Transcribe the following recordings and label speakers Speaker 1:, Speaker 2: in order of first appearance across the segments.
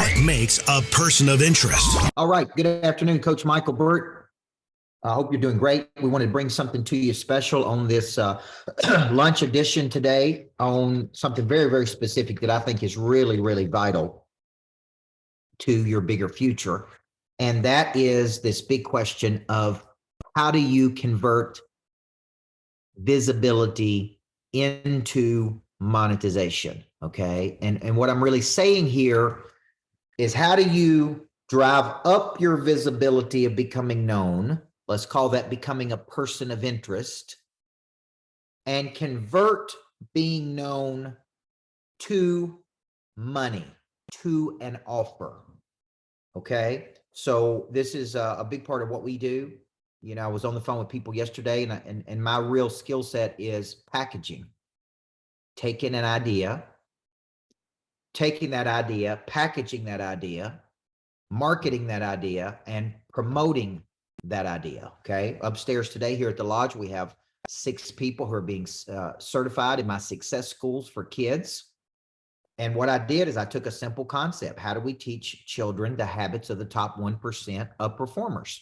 Speaker 1: What makes a person of interest?
Speaker 2: All right. Good afternoon, Coach Micheal Burt. I hope you're doing great. We wanted to bring something to you special on this lunch edition today on something very, very specific that I think is really, really vital to your bigger future. And that is this big question of how do you convert visibility into monetization? Okay. And what I'm really saying here is how do you drive up your visibility of becoming known? Let's call that becoming a person of interest, and convert being known to money, to an offer. Okay. So this is a big part of what we do. You know, I was on the phone with people yesterday, and my real skill set is packaging, taking that idea, packaging that idea, marketing that idea, and promoting that idea. Okay. Upstairs today here at the lodge, we have 6 people who are being certified in my success schools for kids. And what I did is I took a simple concept. How do we teach children the habits of the top 1% of performers?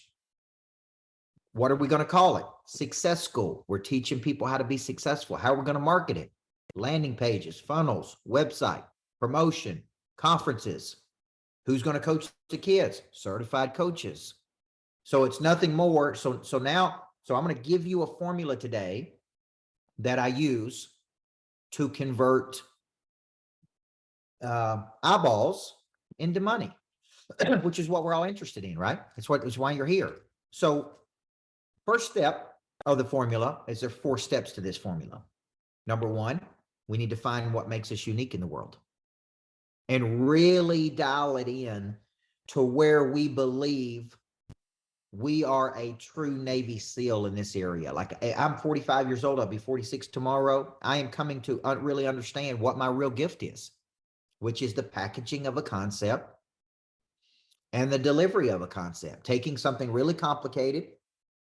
Speaker 2: What are we going to call it? Success School. We're teaching people how to be successful. How are we going to market it? Landing pages, funnels, website, promotion, conferences. Who's going to coach the kids? Certified coaches. So it's nothing more. So I'm going to give you a formula today that I use to convert eyeballs into money, which is what we're all interested in, right? It's why you're here. So first step of the formula is there are 4 steps to this formula. Number 1, we need to find what makes us unique in the world and really dial it in to where we believe we are a true Navy SEAL in this area. Like, I'm 45 years old. I'll be 46 tomorrow. I am coming to really understand what my real gift is, which is the packaging of a concept and the delivery of a concept, taking something really complicated,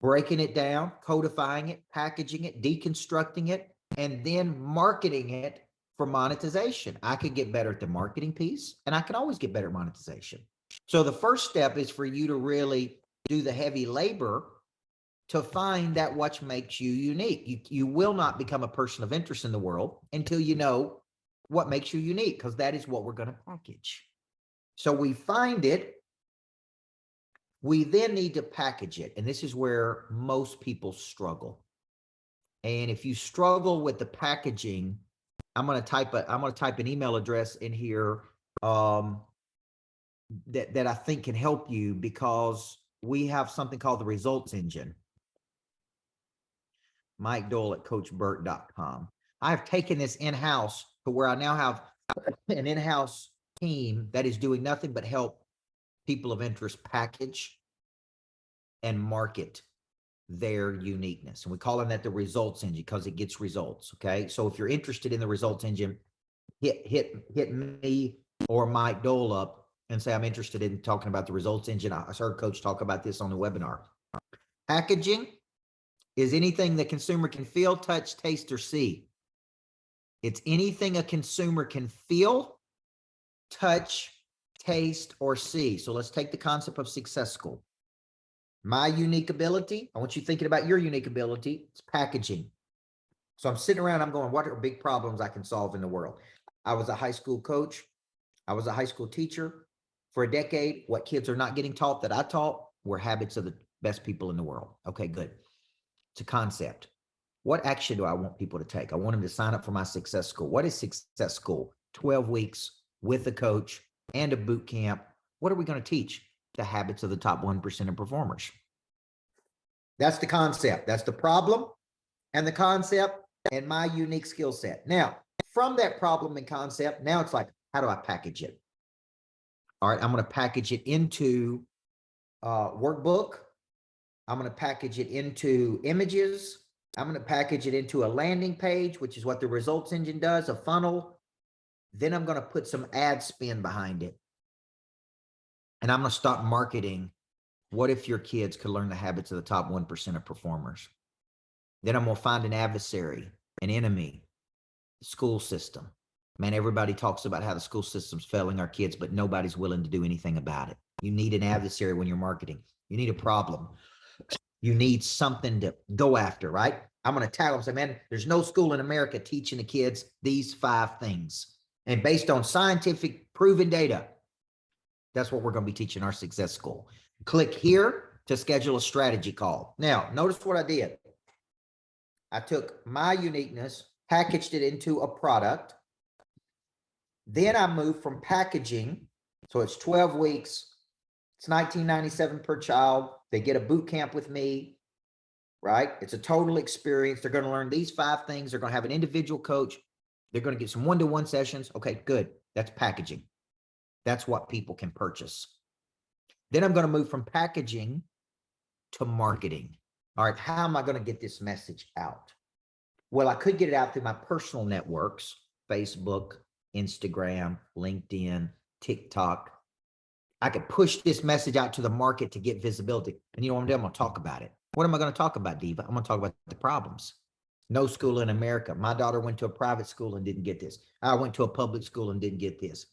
Speaker 2: breaking it down, codifying it, packaging it, deconstructing it, and then marketing it for monetization. I could get better at the marketing piece, and I can always get better at monetization. So the first step is for you to really do the heavy labor to find that what makes you unique. You will not become a person of interest in the world until you know what makes you unique, because that is what we're going to package. So we find it. We then need to package it. And this is where most people struggle. And if you struggle with the packaging, I'm going to type an email address in here that I think can help you, because we have something called the results engine. Mike Dole at coachburt.com. I have taken this in-house to where I now have an in-house team that is doing nothing but help people of interest package and market their uniqueness. And we call that the results engine because it gets results. Okay. So if you're interested in the results engine, hit me or Mike Dole up and say, I'm interested in talking about the results engine. I heard Coach talk about this on the webinar. Packaging is anything the consumer can feel, touch, taste, or see. It's anything a consumer can feel, touch, taste, or see. So let's take the concept of Success School. My unique ability, I want you thinking about your unique ability. It's packaging. So I'm sitting around, I'm going, what are big problems I can solve in the world? I was a high school coach. I was a high school teacher for a decade. What kids are not getting taught that I taught were habits of the best people in the world. Okay, good. It's a concept. What action do I want people to take? I want them to sign up for my Success School. What is Success School? 12 weeks with a coach and a boot camp. What are we going to teach? The habits of the top 1% of performers. That's the concept. That's the problem and the concept and my unique skill set. Now, from that problem and concept, now it's like, how do I package it? All right, I'm going to package it into a workbook. I'm going to package it into images. I'm going to package it into a landing page, which is what the results engine does, a funnel. Then I'm going to put some ad spin behind it. And I'm going to start marketing. What if your kids could learn the habits of the top 1% of performers? Then I'm going to find an adversary, an enemy, the school system. Man, everybody talks about how the school system's failing our kids, but nobody's willing to do anything about it. You need an adversary when you're marketing. You need a problem. You need something to go after, right? I'm going to tell them, say, man, there's no school in America teaching the kids these 5 things. And based on scientific proven data, that's what we're going to be teaching our success school. Click here to schedule a strategy call. Now, notice what I did. I took my uniqueness, packaged it into a product. Then I moved from packaging. So it's 12 weeks. It's $19.97 per child. They get a boot camp with me, right? It's a total experience. They're going to learn these 5 things. They're going to have an individual coach. They're going to get some one-to-one sessions. Okay, good. That's packaging. That's what people can purchase. Then I'm going to move from packaging to marketing. All right, how am I going to get this message out? Well, I could get it out through my personal networks, Facebook, Instagram, LinkedIn, TikTok. I could push this message out to the market to get visibility. And you know what I'm doing? I'm going to talk about it. What am I going to talk about, Diva? I'm going to talk about the problems. No school in America. My daughter went to a private school and didn't get this. I went to a public school and didn't get this.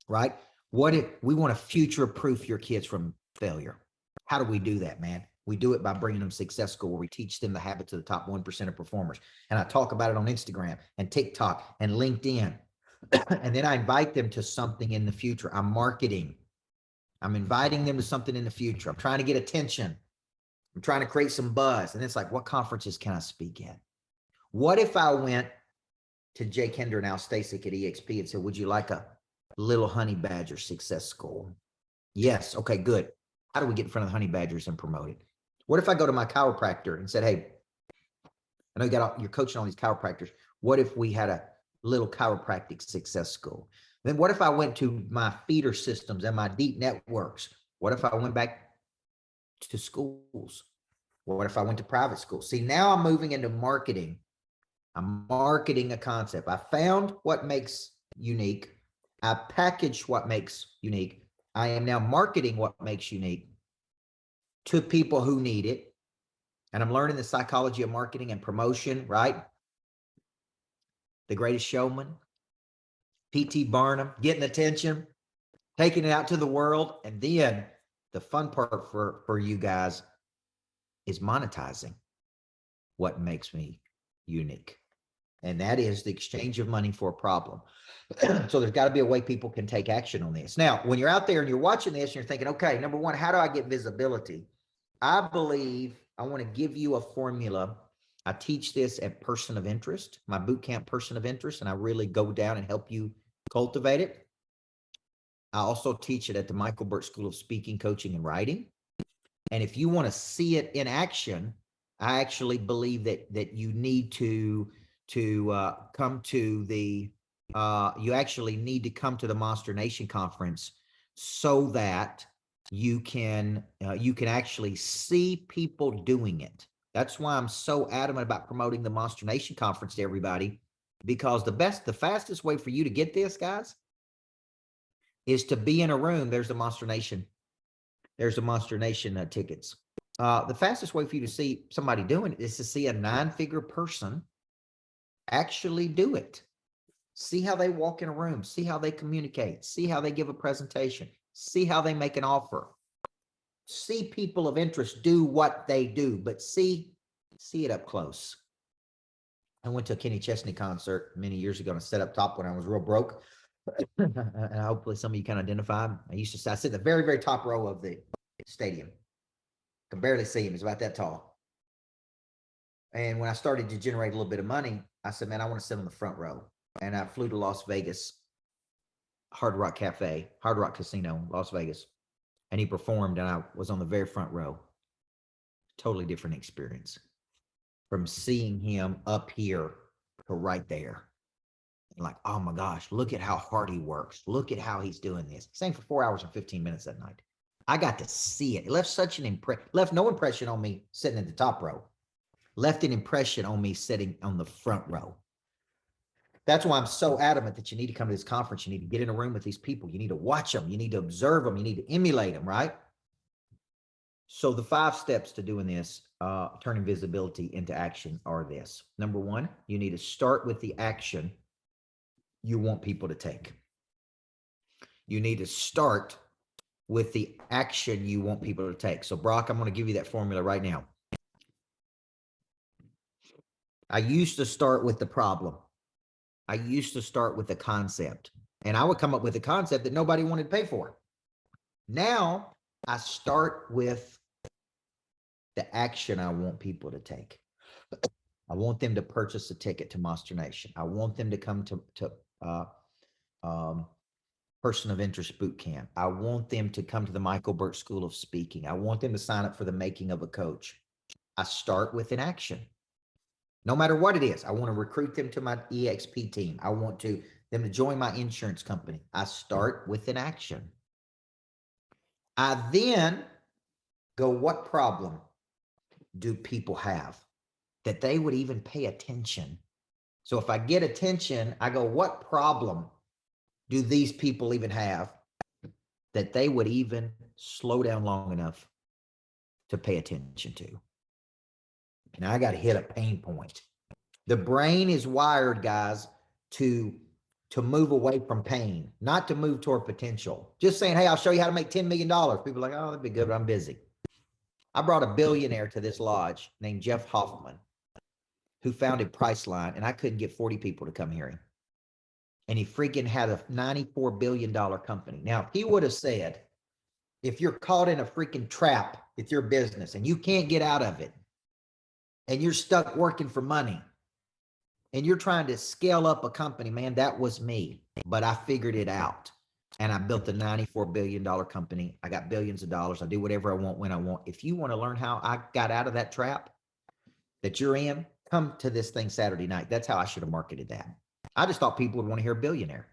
Speaker 2: Right? What if we want to future-proof your kids from failure? How do we do that, man? We do it by bringing them Success School, where we teach them the habits of the top 1% of performers. And I talk about it on Instagram and TikTok and LinkedIn. And then I invite them to something in the future. I'm marketing. I'm inviting them to something in the future. I'm trying to get attention. I'm trying to create some buzz. And it's like, what conferences can I speak at? What if I went to Jake Hinder, now Stasic at EXP, and said, would you like a little honey badger success school? Yes. Okay, good. How do we get in front of the honey badgers and promote it? What if I go to my chiropractor and said, hey, I know you're coaching all these chiropractors. What if we had a little chiropractic success school? Then what if I went to my feeder systems and my deep networks? What if I went back to schools? What if I went to private schools? See, now I'm moving into marketing. I'm marketing a concept. I found what makes unique. I packaged what makes unique. I am now marketing what makes unique to people who need it. And I'm learning the psychology of marketing and promotion, right? The Greatest Showman, P.T. Barnum, getting attention, taking it out to the world. And then the fun part for you guys is monetizing what makes me unique. And that is the exchange of money for a problem. So there's got to be a way people can take action on this. Now, when you're out there and you're watching this and you're thinking, okay, number one, how do I get visibility? I believe I want to give you a formula. I teach this at Person of Interest, my boot camp Person of Interest, and I really go down and help you cultivate it. I also teach it at the Micheal Burt School of Speaking, Coaching, and Writing. And if you want to see it in action, I actually believe that you need to come to the you actually need to come to the Monster Nation conference so that you can actually see people doing it. That's why I'm so adamant about promoting the Monster Nation conference to everybody, because the fastest way for you to get this, guys, is to be in a room. There's the Monster Nation. There's the Monster Nation tickets. The fastest way for you to see somebody doing it is to see a 9-figure person actually do it. See how they walk in a room, see how they communicate, see how they give a presentation, see how they make an offer, see people of interest do what they do, but see it up close. I went to a Kenny Chesney concert many years ago and I sat up top when I was real broke. And hopefully some of you can identify. I sit in the very, very top row of the stadium. Can barely see him. He's about that tall. And when I started to generate a little bit of money, I said, man, I want to sit on the front row. And I flew to Las Vegas, Hard Rock Casino, Las Vegas. And he performed and I was on the very front row. Totally different experience from seeing him up here to right there. And like, oh my gosh, look at how hard he works. Look at how he's doing this. He sang for 4 hours and 15 minutes that night. I got to see it. It left such an left no impression on me sitting in the top row. Left an impression on me sitting on the front row. That's why I'm so adamant that you need to come to this conference. You need to get in a room with these people. You need to watch them. You need to observe them. You need to emulate them, right? So the 5 steps to doing this, turning visibility into action, are this. Number 1, you need to start with the action you want people to take. You need to start with the action you want people to take. So Brock, I'm going to give you that formula right now. I used to start with the problem. I used to start with the concept, and I would come up with a concept that nobody wanted to pay for. Now I start with the action I want people to take. I want them to purchase a ticket to Monster Nation. I want them to come to Person of Interest Boot Camp. I want them to come to the Micheal Burt School of Speaking. I want them to sign up for the Making of a Coach. I start with an action. No matter what it is, I want to recruit them to my EXP team. I want them to join my insurance company. I start with an action. I then go, what problem do people have that they would even pay attention? So if I get attention, I go, what problem do these people even have that they would even slow down long enough to pay attention to? And I got to hit a pain point. The brain is wired, guys, to move away from pain, not to move toward potential. Just saying, hey, I'll show you how to make $10 million. People are like, oh, that'd be good, but I'm busy. I brought a billionaire to this lodge named Jeff Hoffman, who founded Priceline, and I couldn't get 40 people to come hear him. And he freaking had a $94 billion company. Now, if he would have said, if you're caught in a freaking trap with your business and you can't get out of it, and you're stuck working for money, and you're trying to scale up a company, man, that was me. But I figured it out. And I built a $94 billion company. I got billions of dollars. I do whatever I want when I want. If you want to learn how I got out of that trap that you're in, come to this thing Saturday night. That's how I should have marketed that. I just thought people would want to hear billionaire.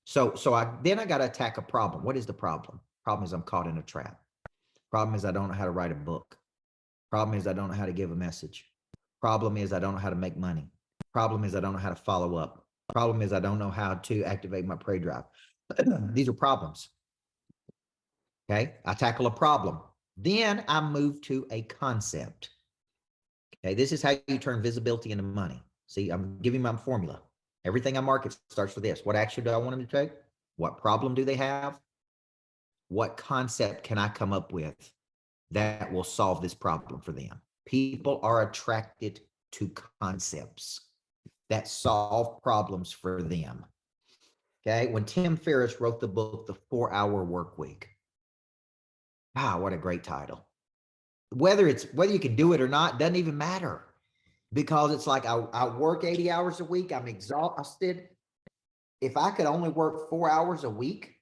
Speaker 2: So I got to attack a problem. What is the problem? Problem is I'm caught in a trap. Problem is I don't know how to write a book. Problem is I don't know how to give a message. Problem is I don't know how to make money. Problem is I don't know how to follow up. Problem is I don't know how to activate my prey drive. These are problems. Okay, I tackle a problem. Then I move to a concept. Okay, this is how you turn visibility into money. See, I'm giving my formula. Everything I market starts with this. What action do I want them to take? What problem do they have? What concept can I come up with that will solve this problem for them? People are attracted to concepts that solve problems for them. Okay, when Tim Ferriss wrote the book, The 4-Hour Work Week, wow, what a great title. Whether you can do it or not, doesn't even matter, because it's like I work 80 hours a week. I'm exhausted. If I could only work 4 hours a week,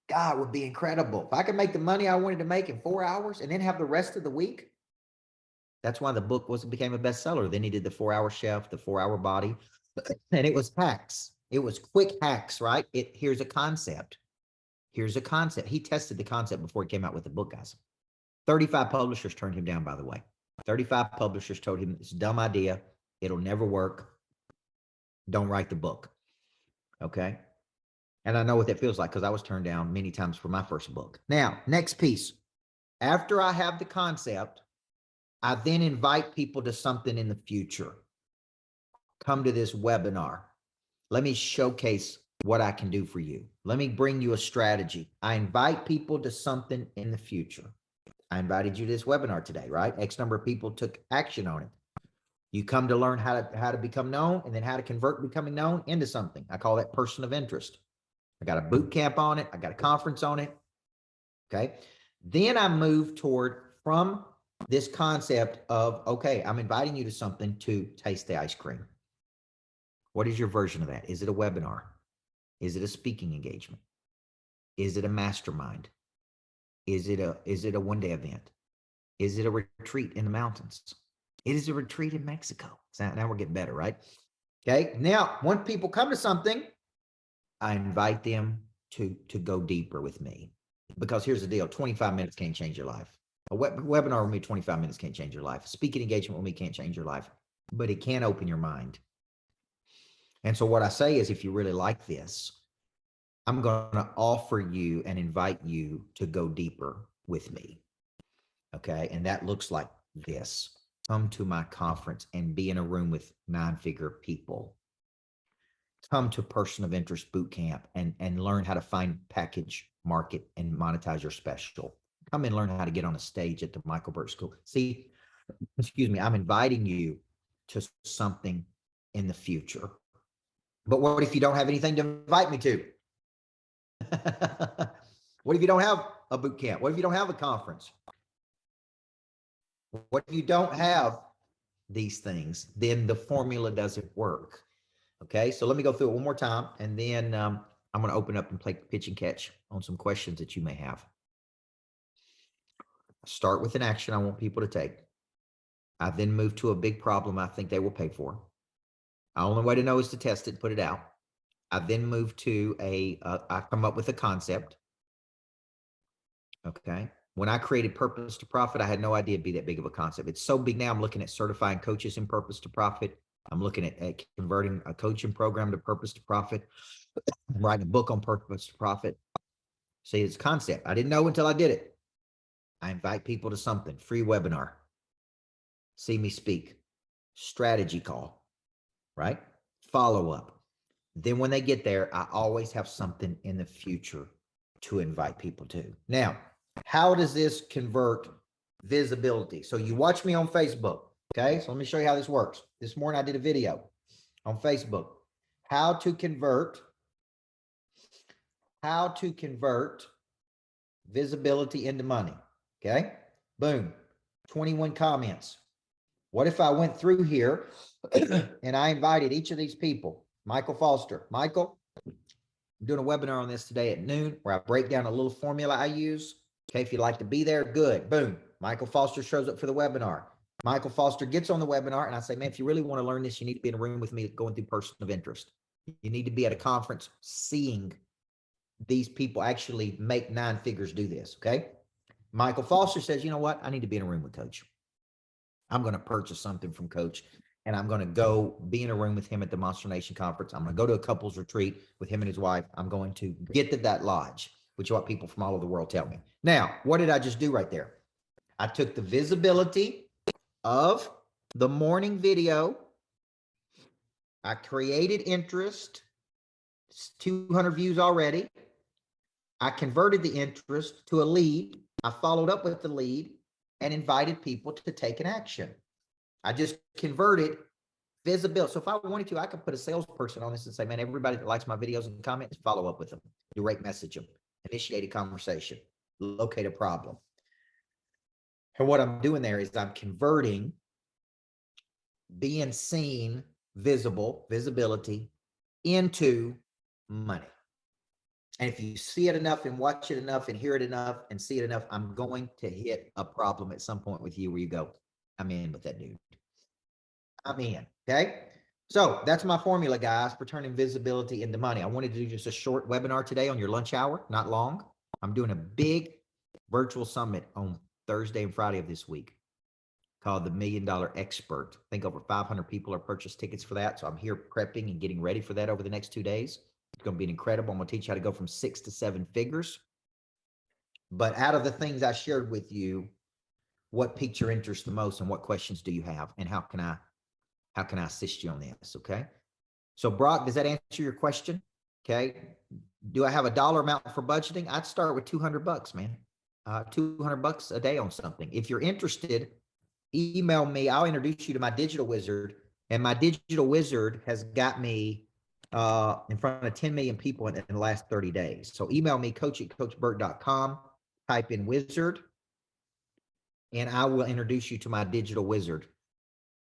Speaker 2: God, it would be incredible. If I could make the money I wanted to make in 4 hours and then have the rest of the week. That's why the book became a bestseller. Then he did The 4-Hour Chef, The 4-Hour Body, and it was hacks. It was quick hacks, right? Here's a concept. Here's a concept. He tested the concept before he came out with the book, guys. 35 publishers turned him down, by the way. 35 publishers told him it's a dumb idea. It'll never work. Don't write the book. Okay. And I know what that feels like because I was turned down many times for my first book. Now, next piece. After I have the concept, I then invite people to something in the future. Come to this webinar. Let me showcase what I can do for you. Let me bring you a strategy. I invite people to something in the future. I invited you to this webinar today, right? X number of people took action on it. You come to learn how to become known, and then how to convert becoming known into something. I call that person of interest. I got a boot camp on it. I got a conference on it. Okay. Then I move from this concept of, okay, I'm inviting you to something, to taste the ice cream. What is your version of that? Is it a webinar? Is it a speaking engagement? Is it a mastermind? Is it a one-day event? Is it a retreat in the mountains? It is a retreat in Mexico. So now we're getting better, right? Okay. Now, when people come to something, I invite them to go deeper with me, because here's the deal. 25 minutes can't change your life. A webinar with me, 25 minutes can't change your life. A speaking engagement with me can't change your life, but it can open your mind. And so what I say is, if you really like this, I'm going to offer you and invite you to go deeper with me. Okay. And that looks like this. Come to my conference and be in a room with 9-figure people. come to Person of Interest Bootcamp and learn how to find, package, market, and monetize your special. Come and learn how to get on a stage at the Micheal Burt School. See, excuse me, I'm inviting you to something in the future. But what if you don't have anything to invite me to? What if you don't have a boot camp? What if you don't have a conference? What if you don't have these things? Then the formula doesn't work. Okay, so let me go through it one more time, and then I'm going to open up and play pitch and catch on some questions that you may have. Start with an action I want people to take. I then move to a big problem I think they will pay for. The only way to know is to test it, put it out. I then move to I come up with a concept. Okay. When I created Purpose to Profit, I had no idea it'd be that big of a concept. It's so big now. I'm looking at certifying coaches in Purpose to Profit. I'm looking at converting a coaching program to Purpose to Profit. I'm writing a book on Purpose to Profit. See, it's a concept. I didn't know until I did it. I invite people to something, free webinar, see me speak, strategy call, right? Follow up. Then when they get there, I always have something in the future to invite people to. Now, how does this convert visibility? So you watch me on Facebook, okay? So let me show you how this works. This morning I did a video on Facebook. How to convert visibility into money, okay? Boom, 21 comments. What if I went through here and I invited each of these people? Michael Foster. Michael, I'm doing a webinar on this today at noon where I break down a little formula I use. Okay, if you'd like to be there, good. Boom. Michael Foster shows up for the webinar. Michael Foster gets on the webinar and I say, man, if you really want to learn this, you need to be in a room with me going through Person of Interest. You need to be at a conference seeing these people actually make 9 figures do this, okay? Michael Foster says, you know what? I need to be in a room with Coach. I'm going to purchase something from Coach, and I'm going to go be in a room with him at the Monster Nation conference. I'm going to go to a couples retreat with him and his wife. I'm going to get to that lodge, which is what people from all over the world tell me. Now, what did I just do right there? I took the visibility of the morning video. I created interest. It's 200 views already. I converted the interest to a lead. I followed up with the lead and invited people to take an action. I just converted visibility. So if I wanted to, I could put a salesperson on this and say, man, everybody that likes my videos and comments, follow up with them, direct message them, initiate a conversation, locate a problem. And what I'm doing there is I'm converting being seen, visibility into money. And if you see it enough and watch it enough and hear it enough and see it enough, I'm going to hit a problem at some point with you where you go, I'm in with that dude. I'm in. Okay. So that's my formula, guys, for turning visibility into money. I wanted to do just a short webinar today on your lunch hour, not long. I'm doing a big virtual summit on Thursday and Friday of this week called the $1 Million Expert. I think over 500 people are purchased tickets for that. So I'm here prepping and getting ready for that over the next 2 days. It's going to be incredible. I'm going to teach you how to go from 6 to 7 figures. But out of the things I shared with you, what piqued your interest the most and what questions do you have? And how can I assist you on this? Okay. So Brock, does that answer your question? Okay. Do I have a dollar amount for budgeting? I'd start with $200, man. $200 a day on something. If you're interested, email me. I'll introduce you to my digital wizard. And my digital wizard has got me in front of 10 million people in the last 30 days. So email me, coach@coachburt.com, type in wizard, and I will introduce you to my digital wizard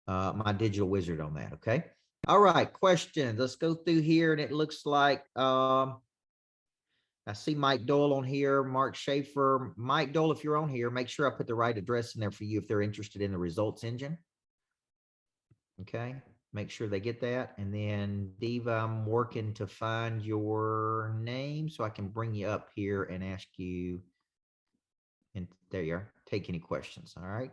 Speaker 2: on that. Okay. All right. Questions. Let's go through here. And it looks like, I see Mike Dole on here, Mark Schaefer. Mike Dole, if you're on here, make sure I put the right address in there for you if they're interested in the results engine. Okay. Make sure they get that. And then Diva, I'm working to find your name so I can bring you up here and ask you. And there you are. Take any questions. All right.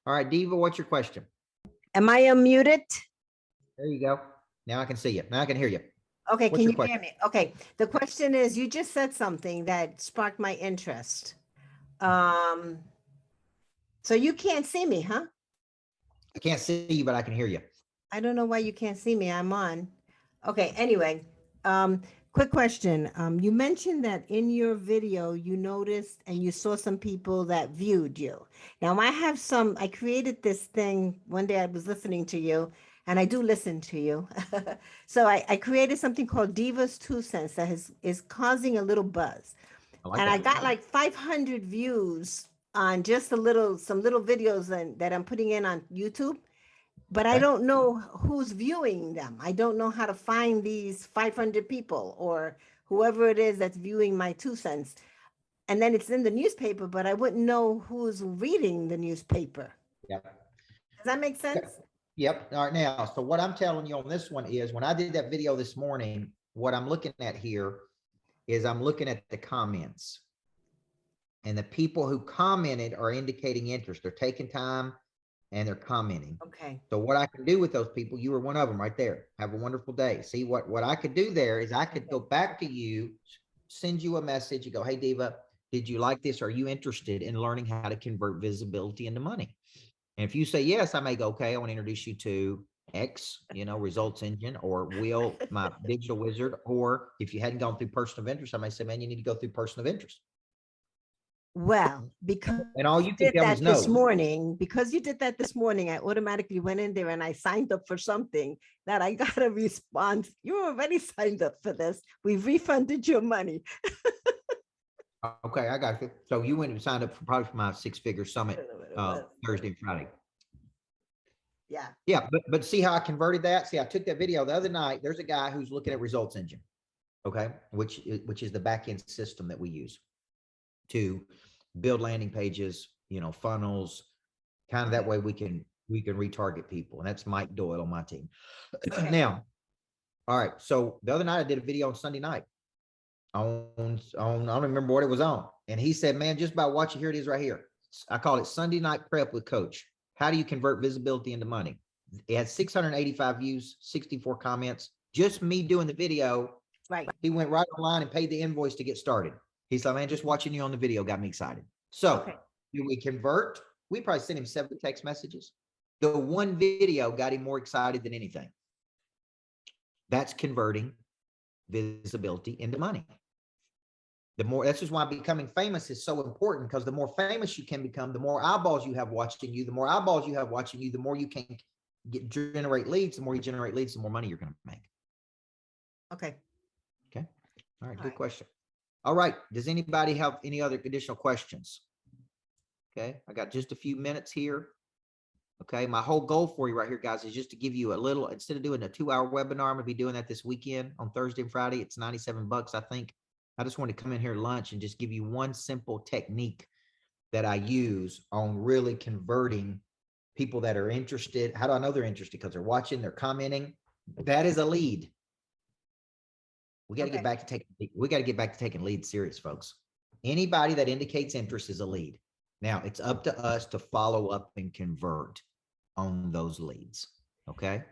Speaker 2: All right, Diva, what's your question?
Speaker 3: Am I unmuted?
Speaker 2: There you go. Now I can see you. Now I can hear you.
Speaker 3: Okay,
Speaker 2: What's
Speaker 3: can
Speaker 2: your
Speaker 3: you hear me? Okay, the question is, you just said something that sparked my interest. So you can't see me, huh?
Speaker 2: I can't see you, but I can hear you.
Speaker 3: I don't know why you can't see me. I'm on. Okay. Anyway, quick question. You mentioned that in your video, you noticed and you saw some people that viewed you. Now I created this thing one day. I was listening to you and I do listen to you. So I created something called Diva's 2 cents that is causing a little buzz.
Speaker 2: I like
Speaker 3: And I
Speaker 2: that.
Speaker 3: got like 500 views on just some little videos that I'm putting in on YouTube, but I
Speaker 2: Okay.
Speaker 3: don't know who's viewing them. I don't know how to find these 500 people or whoever it is that's viewing my 2 cents. And then it's in the newspaper, but I wouldn't know who's reading the newspaper.
Speaker 2: Yep.
Speaker 3: Does that make sense?
Speaker 2: Yep. All right. Now, so what I'm telling you on this one is when I did that video this morning, what I'm looking at here is I'm looking at the comments. And the people who commented are indicating interest. They're taking time and they're commenting.
Speaker 3: Okay.
Speaker 2: So what I can do with those people, you were one of them right there. Have a wonderful day. See what I could do there is I could go back to you, send you a message and go, hey, Diva, did you like this? Are you interested in learning how to convert visibility into money? And if you say yes, I may go, okay, I want to introduce you to X, results engine, or Will, my digital wizard. Or if you hadn't gone through person of interest, I may say, man, you need to go through person of interest.
Speaker 3: Well, because
Speaker 2: and all you can tell me is no.
Speaker 3: Because you did that this morning, I automatically went in there and I signed up for something that I got a response. You already signed up for this. We've refunded your money.
Speaker 2: Okay, I got you. So you went and signed up for my 6-figure summit Thursday and Friday.
Speaker 3: Yeah.
Speaker 2: Yeah, but see how I converted that? See, I took that video the other night. There's a guy who's looking at results engine, okay, which is the back end system that we use to build landing pages, funnels, kind of that way we can retarget people. And that's Mike Doyle on my team. Okay. Now, all right. So the other night I did a video on Sunday night on I don't remember what it was on. And he said, man, just by watching, here it is right here. I call it Sunday Night Prep with Coach. How do you convert visibility into money? It had 685 views, 64 comments, just me doing the video.
Speaker 3: Right.
Speaker 2: He went right online and paid the invoice to get started. He's like, man, just watching you on the video got me excited. So do we convert? We probably sent him 7 text messages. The one video got him more excited than anything. That's converting visibility into money. That's just why becoming famous is so important, because the more famous you can become, the more eyeballs you have watching you, the more eyeballs you have watching you, the more you can generate leads. The more you generate leads, the more money you're going to make. Okay. All right. Good question. All right. Does anybody have any other additional questions? Okay. I got just a few minutes here. Okay. My whole goal for you right here, guys, is just to give you a little, instead of doing a 2-hour webinar, I'm going to be doing that this weekend on Thursday and Friday. It's $97, I think. I just want to come in here lunch and just give you one simple technique that I use on really converting people that are interested. How do I know they're interested? Because they're watching, they're commenting. That is a lead. We got to get back to taking leads serious, folks. Anybody that indicates interest is a lead. Now it's up to us to follow up and convert on those leads. Okay.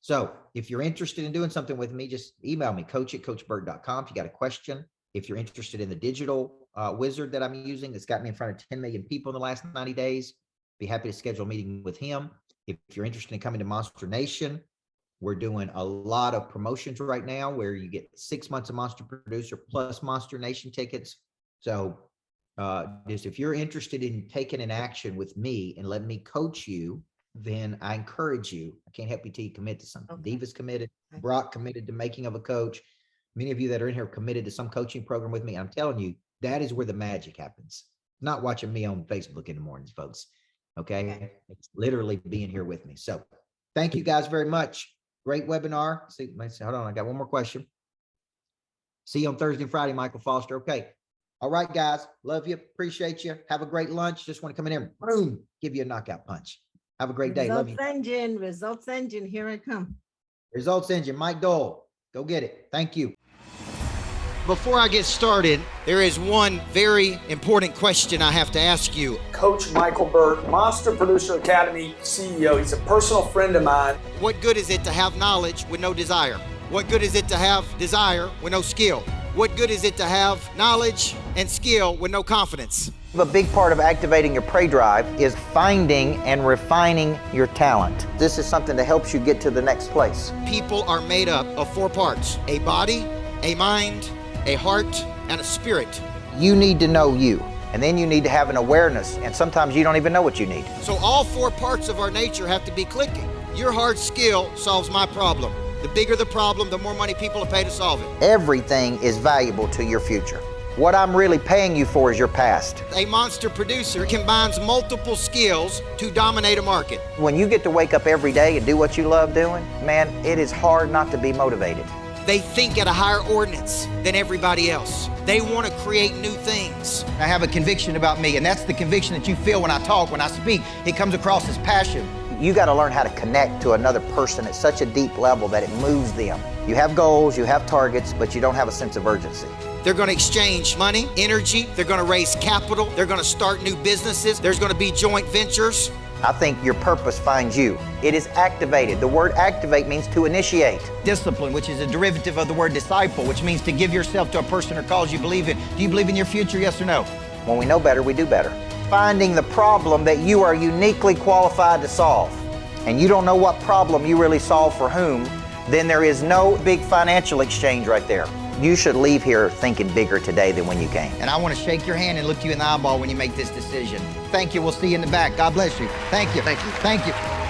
Speaker 2: So if you're interested in doing something with me, just email me, coach@coachburt.com. If you got a question, if you're interested in the digital wizard that I'm using, that's got me in front of 10 million people in the last 90 days, be happy to schedule a meeting with him. If you're interested in coming to Monster Nation, we're doing a lot of promotions right now where you get 6 months of Monster Producer plus Monster Nation tickets. So just if you're interested in taking an action with me and let me coach you, then I encourage you. I can't help you till you commit to something. Diva's committed. Brock committed to making of a coach. Many of you that are in here committed to some coaching program with me. I'm telling you, that is where the magic happens. Not watching me on Facebook in the mornings, folks. Okay. It's literally being here with me. So thank you guys very much. Great webinar. See, hold on. I got one more question. See you on Thursday and Friday, Michael Foster. Okay. All right, guys. Love you. Appreciate you. Have a great lunch. Just want to come in here and boom, give you a knockout punch. Have a great day. Love you.
Speaker 3: Results engine. Here I come.
Speaker 2: Results engine. Mike Dole. Go get it. Thank you. Before I get started, there is one very important question I have to ask you.
Speaker 4: Coach Micheal Burt, Monster Producer Academy CEO. He's a personal friend of mine.
Speaker 2: What good is it to have knowledge with no desire? What good is it to have desire with no skill? What good is it to have knowledge and skill with no confidence? A big part of activating your prey drive is finding and refining your talent. This is something that helps you get to the next place.
Speaker 5: People are made up of 4 parts: a body, a mind, a heart, and a spirit.
Speaker 2: You need to know you, and then you need to have an awareness, and sometimes you don't even know what you need.
Speaker 5: So all 4 parts of our nature have to be clicking. Your hard skill solves my problem. The bigger the problem, the more money people will pay to solve it.
Speaker 2: Everything is valuable to your future. What I'm really paying you for is your past.
Speaker 5: A monster producer combines multiple skills to dominate a market.
Speaker 2: When you get to wake up every day and do what you love doing, man, it is hard not to be motivated.
Speaker 5: They think at a higher ordinance than everybody else. They want to create new things.
Speaker 6: I have a conviction about me, and that's the conviction that you feel when I talk, when I speak. It comes across as passion.
Speaker 2: You got to learn how to connect to another person at such a deep level that it moves them. You have goals, you have targets, but you don't have a sense of urgency.
Speaker 5: They're going to exchange money, energy. They're going to raise capital. They're going to start new businesses. There's going to be joint ventures.
Speaker 2: I think your purpose finds you. It is activated. The word activate means to initiate.
Speaker 6: Discipline, which is a derivative of the word disciple, which means to give yourself to a person or cause you believe in. Do you believe in your future, yes or no?
Speaker 2: When we know better, we do better. Finding the problem that you are uniquely qualified to solve, and you don't know what problem you really solve for whom, then there is no big financial exchange right there. You should leave here thinking bigger today than when you came.
Speaker 6: And I want to shake your hand and look you in the eyeball when you make this decision. Thank you. We'll see you in the back. God bless you. Thank you. Thank you. Thank you.